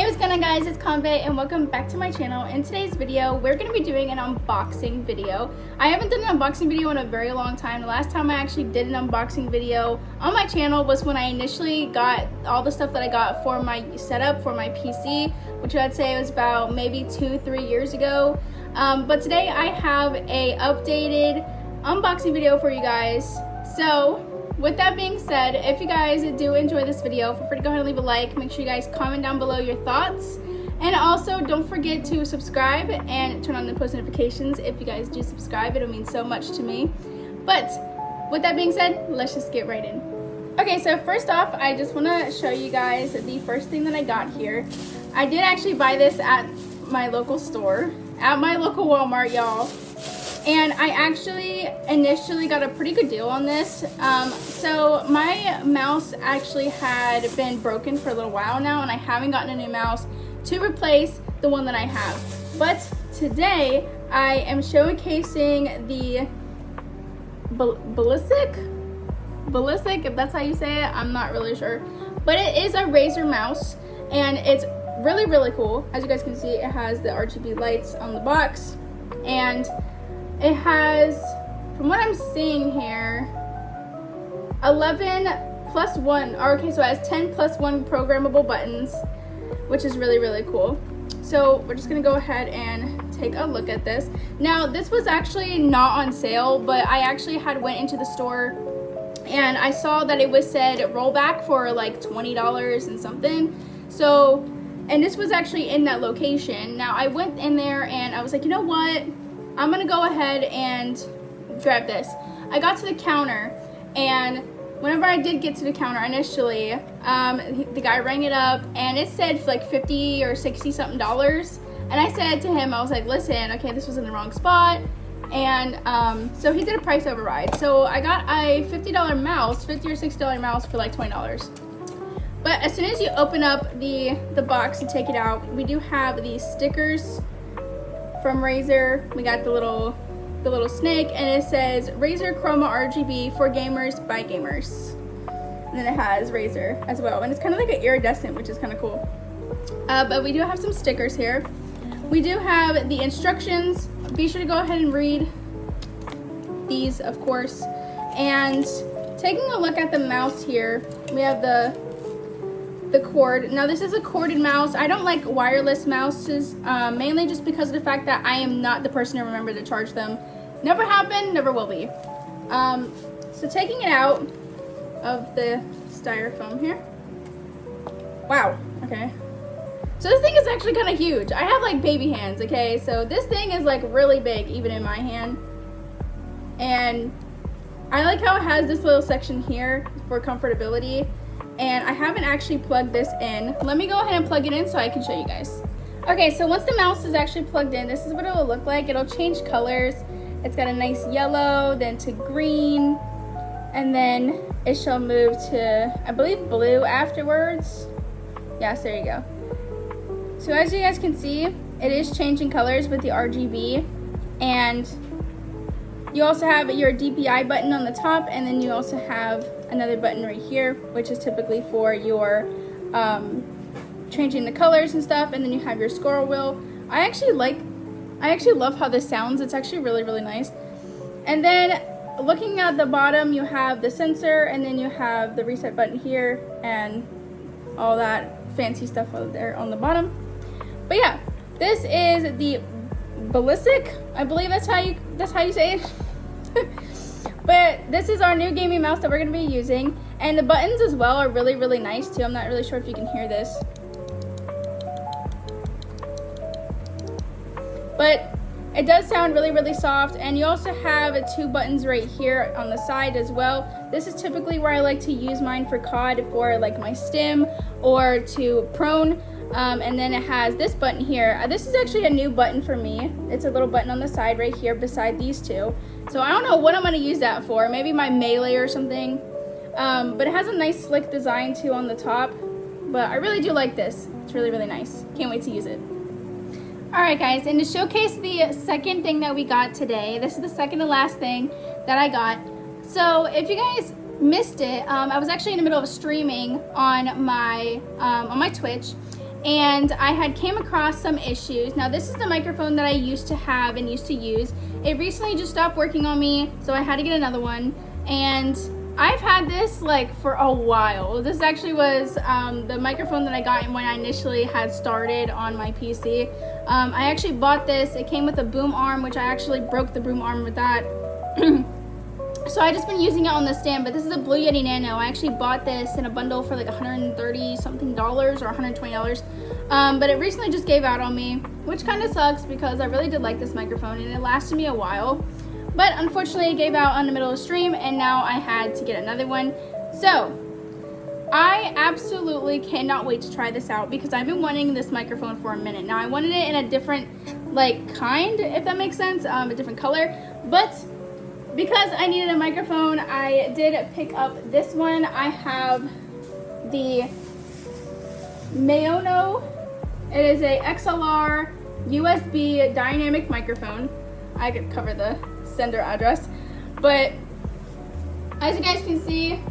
what's going on, guys? It's Konvey and welcome back to my channel. In today's video, we're going to be doing an unboxing video. I haven't done an unboxing video in a very long time. The last time I actually did an unboxing video on my channel was when I initially got all the stuff that I got for my setup for my PC, which I'd say was about maybe 2-3 years ago. But today I have a updated unboxing video for you guys. So with that being said, if you guys do enjoy this video, feel free to go ahead and leave a like. Make sure you guys comment down below your thoughts. And also, don't forget to subscribe and turn on the post notifications. If you guys do subscribe, it'll mean so much to me. But with that being said, let's just get right in. Okay, so first off, I just want to show you guys the first thing that I got here. I did actually buy this at my local store, at my local Walmart, y'all. And I actually initially got a pretty good deal on this. So my mouse actually had been broken for a little while now, and I haven't gotten a new mouse to replace the one that I have. But today I am showcasing the ballistic, if that's how you say it, I'm not really sure. But it is a Razer mouse, and it's really cool. As you guys can see, it has the RGB lights on the box, and it has, from what I'm seeing here, 11 plus 1, or okay, so it has 10 plus 1 programmable buttons, which is really cool. So we're just gonna go ahead and take a look at this. Now, this was actually not on sale, but I actually had went into the store and I saw that it was said rollback for like $20 and something. So, and this was actually in that location. Now, I went in there and I was like, you know what? I'm gonna go ahead and grab this. I got to the counter, and whenever I did get to the counter initially, the guy rang it up and it said like 50 or 60 something dollars. And I said to him, I was like, listen, okay, this was in the wrong spot. And so he did a price override. So I got a $50 mouse, $50 or $60 mouse for like $20. But as soon as you open up the box and take it out, we do have these stickers from Razer. We got the little snake, and it says Razer Chroma RGB for gamers by gamers. And then it has Razer as well, and it's kind of like an iridescent, which is kind of cool. But we do have some stickers here. We do have the instructions. Be sure to go ahead and read these, of course. And taking a look at the mouse here, we have the cord. Now, this is a corded mouse. I don't like wireless mouses, mainly just because of the fact that I am not the person to remember to charge them. Never happened, never will be. So taking it out of the styrofoam here. Wow, okay. So this thing is actually kind of huge. I have like baby hands, okay? So this thing is like really big, even in my hand. And I like how it has this little section here for comfortability. And I haven't actually plugged this in. Let me go ahead and plug it in so I can show you guys. Okay, so once the mouse is actually plugged in, this is what it will look like. It'll change colors. It's got a nice yellow, then to green, and then it shall move to, I believe, blue afterwards. Yes, there you go. So as you guys can see, it is changing colors with the RGB, and you also have your DPI button on the top, and then you also have another button right here, which is typically for your changing the colors and stuff, and then you have your scroll wheel. I actually love how this sounds. It's actually really nice. And then looking at the bottom, you have the sensor, and then you have the reset button here, and all that fancy stuff over there on the bottom. But yeah, this is the ballistic. I believe that's how you say it. But this is our new gaming mouse that we're going to be using, and the buttons as well are really nice too. I'm not really sure if you can hear this, but it does sound really soft. And you also have 2 buttons right here on the side as well. This is typically where I like to use mine for COD, for like my stim or to prone. And then it has this button here. This is actually a new button for me. It's a little button on the side right here beside these 2. So I don't know what I'm going to use that for. Maybe my melee or something. But it has a nice slick design too on the top. But I really do like this. It's really nice. Can't wait to use it. Alright guys, and to showcase the second thing that we got today, this is the second to last thing that I got. So if you guys missed it, I was actually in the middle of streaming on my Twitch, and I had came across some issues. Now this is the microphone that I used to have and used to use. It recently just stopped working on me, so I had to get another one, and I've had this like for a while. This actually was the microphone that I got when I initially had started on my PC. I actually bought this. It came with a boom arm, which I actually broke the boom arm with that. So I just been using it on the stand, but this is a Blue Yeti Nano. I actually bought this in a bundle for like $130 something or $120. But it recently just gave out on me, which kind of sucks because I really did like this microphone and it lasted me a while. But unfortunately it gave out in the middle of the stream and now I had to get another one. So I absolutely cannot wait to try this out because I've been wanting this microphone for a minute. Now I wanted it in a different like kind, if that makes sense, a different color. But because I needed a microphone, I did pick up this one. I have the Mayono. It is a XLR USB dynamic microphone. I could cover the sender address, but as you guys can see,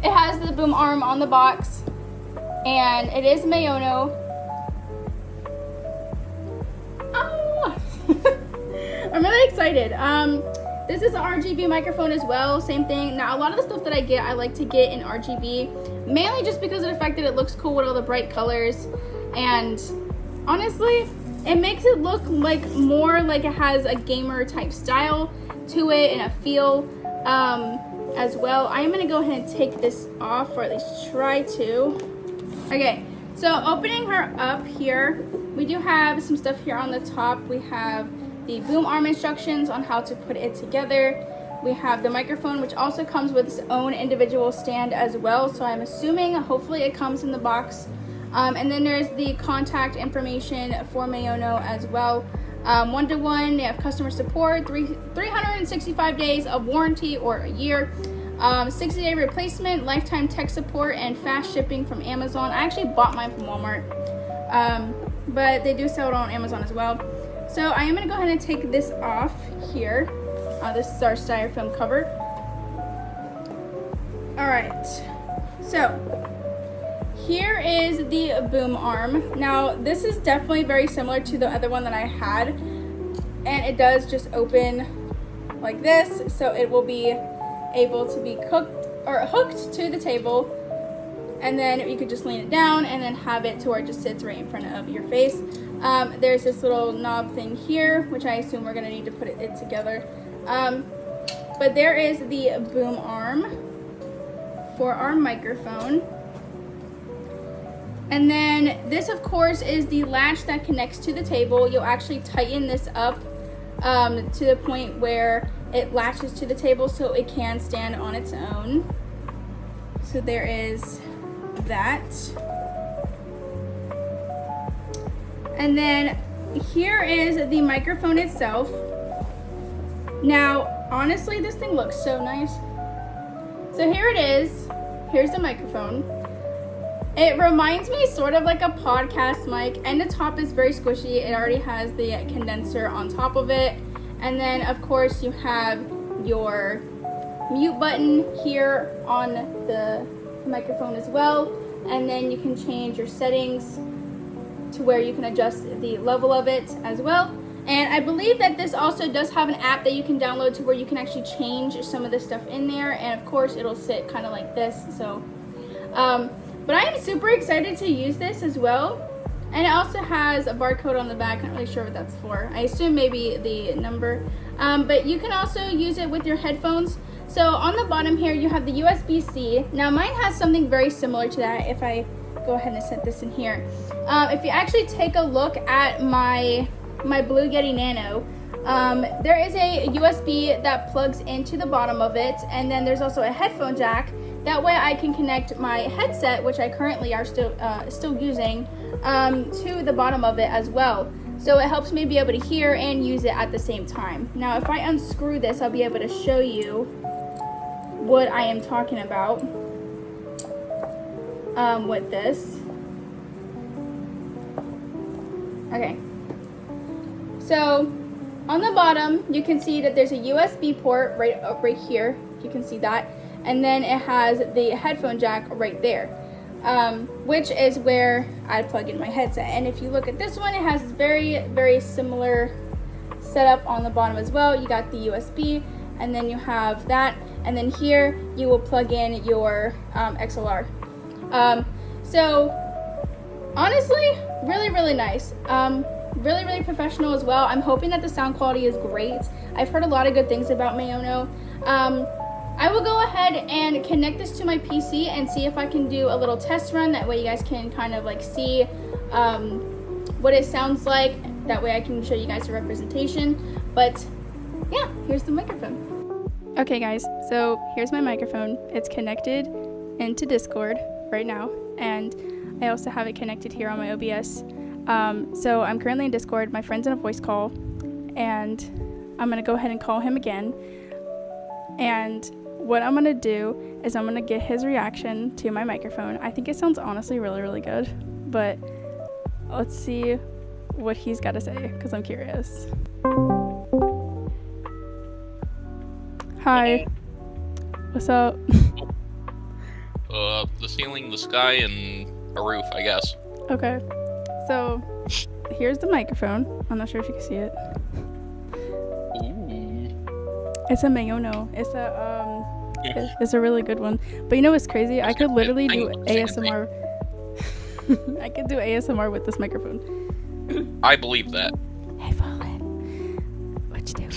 it has the boom arm on the box, and it is Mayono. Oh! I'm really excited. This is an RGB microphone as well, same thing. Now, a lot of the stuff that I get, I like to get in RGB, mainly just because of the fact that it looks cool with all the bright colors, and honestly, it makes it look like more like it has a gamer type style to it and a feel as well. I am gonna go ahead and take this off, or at least try to. Okay, so opening her up here, we do have some stuff here on the top. We have the boom arm instructions on how to put it together. We have the microphone, which also comes with its own individual stand as well. So I'm assuming, hopefully it comes in the box. And then there's the contact information for Mayono as well. 1-to-1, they have customer support, 365 days of warranty or a year, 60-day replacement, lifetime tech support, and fast shipping from Amazon. I actually bought mine from Walmart, but they do sell it on Amazon as well. So I am going to go ahead and take this off here. This is our styrofoam cover. Alright, so here is the boom arm. Now this is definitely very similar to the other one that I had, and it does just open like this, so it will be able to be hooked to the table, and then you could just lean it down and then have it to where it just sits right in front of your face. There's this little knob thing here, which I assume we're gonna need to put it together. But there is the boom arm for our microphone. And then this, of course, is the latch that connects to the table. You'll actually tighten this up to the point where it latches to the table so it can stand on its own. So there is that. And then here is the microphone itself. Now, honestly, this thing looks so nice. So here it is. Here's the microphone. It reminds me sort of like a podcast mic, and the top is very squishy. It already has the condenser on top of it. And then, of course, you have your mute button here on the microphone as well. And then you can change your settings to where you can adjust the level of it as well. And I believe that this also does have an app that you can download to where you can actually change some of the stuff in there. And of course, it'll sit kind of like this. So, but I am super excited to use this as well. And it also has a barcode on the back. Not really sure what that's for. I assume maybe the number. But you can also use it with your headphones. So on the bottom here, you have the USB-C. Now mine has something very similar to that. If I go ahead and set this in here. If you actually take a look at my Blue Yeti Nano, there is a USB that plugs into the bottom of it, and then there's also a headphone jack. That way I can connect my headset, which I currently are still using, to the bottom of it as well. So it helps me be able to hear and use it at the same time. Now if I unscrew this, I'll be able to show you what I am talking about with this. Okay. So on the bottom, you can see that there's a USB port right here. You can see that. And then it has the headphone jack right there. which is where I plug in my headset. And if you look at this one, it has very, very similar setup on the bottom as well. You got the USB, and then you have that, and then here you will plug in your XLR. So honestly, really, really nice. Really, really professional as well. I'm hoping that the sound quality is great. I've heard a lot of good things about Mayono. I will go ahead and connect this to my PC and see if I can do a little test run. That way you guys can kind of like see what it sounds like. That way I can show you guys a representation. But yeah, here's the microphone. Okay guys, so here's my microphone. It's connected into Discord right now, and I also have it connected here on my OBS. So I'm currently in Discord. My friend's in a voice call, and I'm gonna go ahead and call him again. And what I'm gonna do is I'm gonna get his reaction to my microphone. I think it sounds honestly really, really good, but let's see what he's got to say, because I'm curious. Hi. What's up? The ceiling, the sky, and a roof, I guess. Okay. So, here's the microphone. I'm not sure if you can see it. Ooh. It's a Mayono. It's a really good one. But you know what's crazy? I could literally do ASMR. I could do ASMR with this microphone. I believe that. Hey, Fallen. What you doing?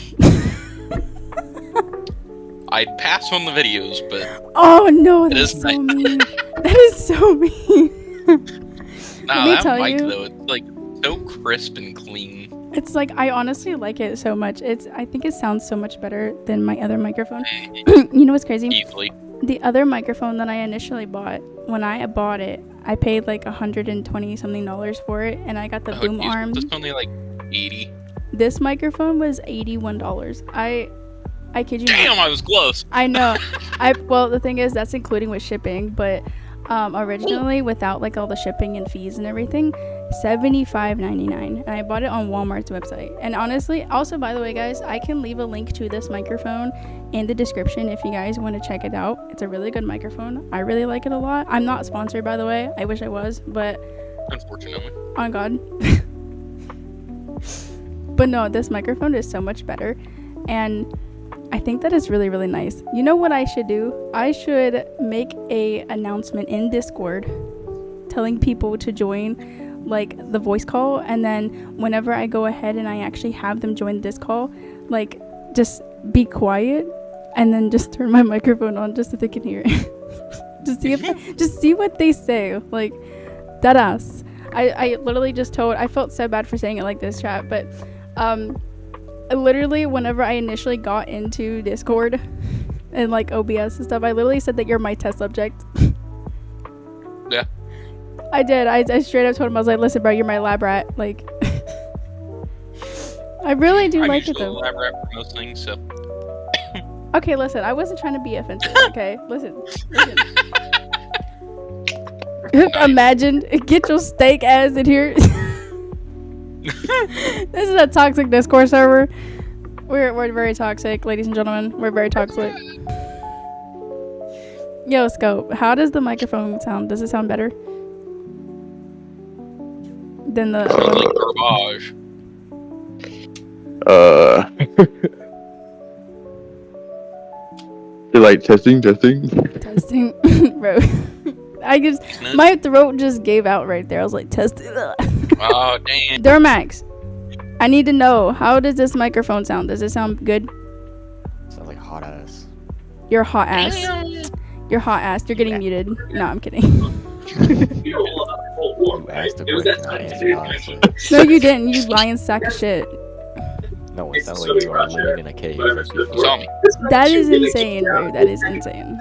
I'd pass on the videos, but... Oh, no, that's so mean. That is so mean. Nah, that mic, though, it's, like, so crisp and clean. It's like, I honestly like it so much. I think it sounds so much better than my other microphone. You know what's crazy? Easily. The other microphone that I initially bought, when I bought it, I paid like $120 something for it, and I got the boom arm. This only like 80. This microphone was $81. I kid you not. Damn, I was close. I know. Well, the thing is, that's including with shipping, but originally without like all the shipping and fees and everything, $75.99, and I bought it on Walmart's website. And honestly, also, by the way, guys, I can leave a link to this microphone in the description if you guys want to check it out. It's a really good microphone. I really like it a lot. I'm not sponsored, by the way. I wish I was, but unfortunately, on God. But no, this microphone is so much better, and I think that is really, really nice. You know what I should do? I should make a announcement in Discord telling people to join like the voice call, and then whenever I go ahead and I actually have them join this call, like just be quiet and then just turn my microphone on just so they can hear it. just see what they say. Like that ass. I literally just I felt so bad for saying it like this, chat, but literally whenever I initially got into Discord and like OBS and stuff, I literally said that you're my test subject. Yeah. I did. I straight up told him, I was like, listen, bro, you're my lab rat. Like, I really do like it though. I'm lab rat for most things, so. Okay, listen, I wasn't trying to be offensive. Okay, listen. Imagine, get your steak ass in here. This is a toxic Discord server. We're very toxic, ladies and gentlemen. We're very toxic. Yo, Scope, how does the microphone sound? Does it sound better than the like garbage? You're like testing, bro. My throat just gave out right there. I was like, testing. Oh, damn. Durmax, I need to know, how does this microphone sound? Does it sound good? Sounds like hot ass. You're hot ass. You're hot ass. You're getting muted. No, I'm kidding. You asked a question, I answered honestly. No, you didn't. You lying sack of shit. No, it sounds like you are living in a cave. You saw me. That is insane, bro. That is insane.